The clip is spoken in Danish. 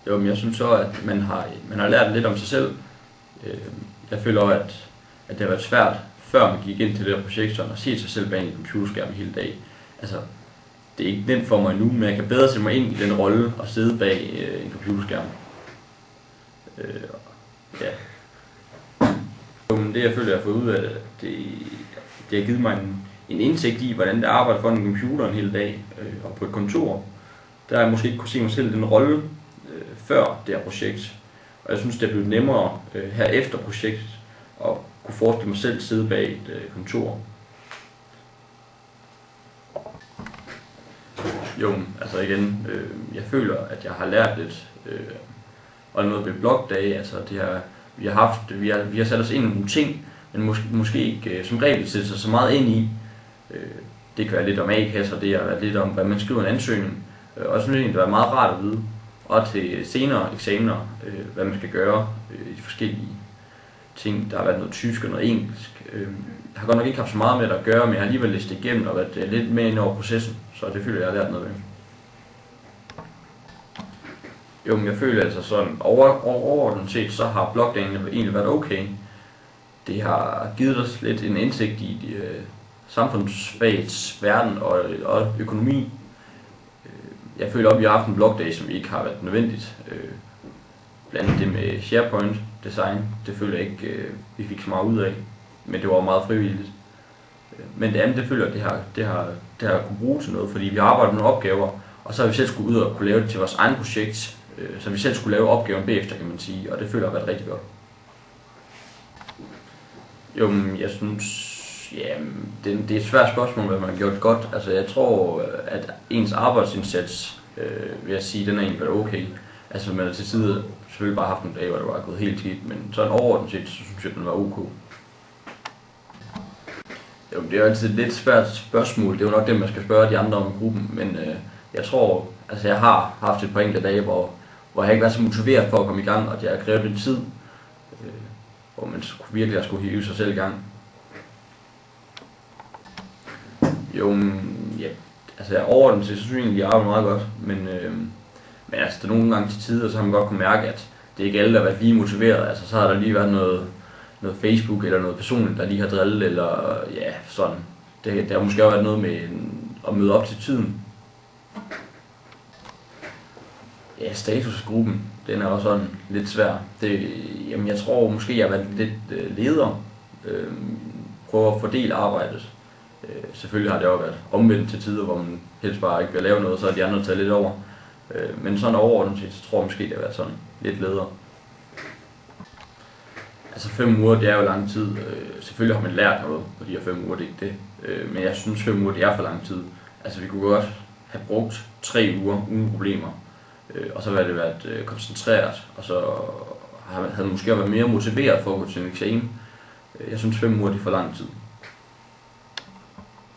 Jo, men jeg synes så, at man har lært lidt om sig selv. Jeg føler også, at det har været svært, før man gik ind til det her projekt, at se sig selv bag en computerskærm hele dag. Altså, det er ikke nemt for mig nu, men jeg kan bedre sætte mig ind i den rolle og sidde bag en computerskærm. Ja. Men det jeg føler, jeg har fået ud af det har givet mig en indsigt i, hvordan det arbejder for en computer en hel dag, og på et kontor. Der har jeg måske ikke kunne se mig selv i den rolle før det her projekt. Og jeg synes, det er blevet nemmere her efter projektet at kunne forestille mig selv sidde bag et kontor. Jo, altså igen, jeg føler, at jeg har lært lidt og noget ved blogdage. Altså vi har sat os ind i nogle ting, men måske ikke som regel sætte sig så meget ind i. Det kan være lidt om A-kasser, det har været lidt om, hvad man skriver en ansøgning. Og jeg synes egentlig, det er meget rart at vide. Og til senere eksamener, hvad man skal gøre i de forskellige ting. Der har været noget tysk og noget engelsk. Jeg har godt nok ikke haft så meget med det at gøre, men jeg har alligevel læst det igennem og været lidt mere ind over processen. Så det føler jeg har lært noget ved. Jo, men jeg føler altså sådan, overordnet set, så har blogdagen egentlig været okay. Det har givet os lidt en indsigt i samfundsfagets verden og økonomi. Jeg føler også, at vi har haft en blogdag, som ikke har været nødvendigt. Blandt andet det med SharePoint design, det føler jeg ikke, vi fik så meget ud af. Men det var meget frivilligt. Men det andet, det føler jeg, det har kunne bruge til noget, fordi vi har arbejdet med nogle opgaver, og så har vi selv skulle ud og kunne lave det til vores egen projekt, så vi selv skulle lave opgaven bagefter, kan man sige, og det føler jeg har været rigtig godt. Jo, men jeg synes, ja, det er et svært spørgsmål, hvad man har gjort godt. Altså jeg tror, at ens arbejdsindsats, vil jeg sige, den er egentlig været okay. Altså man har til side selvfølgelig bare haft en dag, hvor det var gået helt skidt, men sådan overordnet set, så synes jeg, den var ok. Jo, det er jo altid et lidt svært spørgsmål. Det er jo nok det, man skal spørge de andre om i gruppen, men jeg tror, altså jeg har haft et par enkelte dage, hvor jeg ikke var så motiveret for at komme i gang, og det har krævet lidt tid, hvor man virkelig skulle hive sig selv i gang. Jo, ja, altså overordnet set, så synes jeg egentlig, at jeg arbejder meget godt, men altså der nogle gange til tider, så har man godt kunne mærke, at det ikke alle, der har været lige motiveret. Altså så har der lige været noget Facebook eller noget personligt, der lige har drillet, eller ja, sådan. Det har måske også været noget med at møde op til tiden. Ja, statusgruppen, den er også sådan lidt svær. Jamen jeg tror måske, jeg har været lidt leder. Prøver at fordele arbejdet. Selvfølgelig har det også været omvendt til tider, hvor man helst bare ikke vil lave noget, så er de andre taget lidt over. Men sådan overordnet set, så tror jeg måske, det har været sådan lidt leder. Altså 5 uger, det er jo lang tid. Selvfølgelig har man lært noget på de her 5 uger, det er ikke det. Men jeg synes 5 uger, det er for lang tid. Altså vi kunne godt have brugt 3 uger uden problemer. Og så havde det været koncentreret, og så havde man måske været mere motiveret for at gå til en eksamen. Jeg synes 5 uger, det er for lang tid.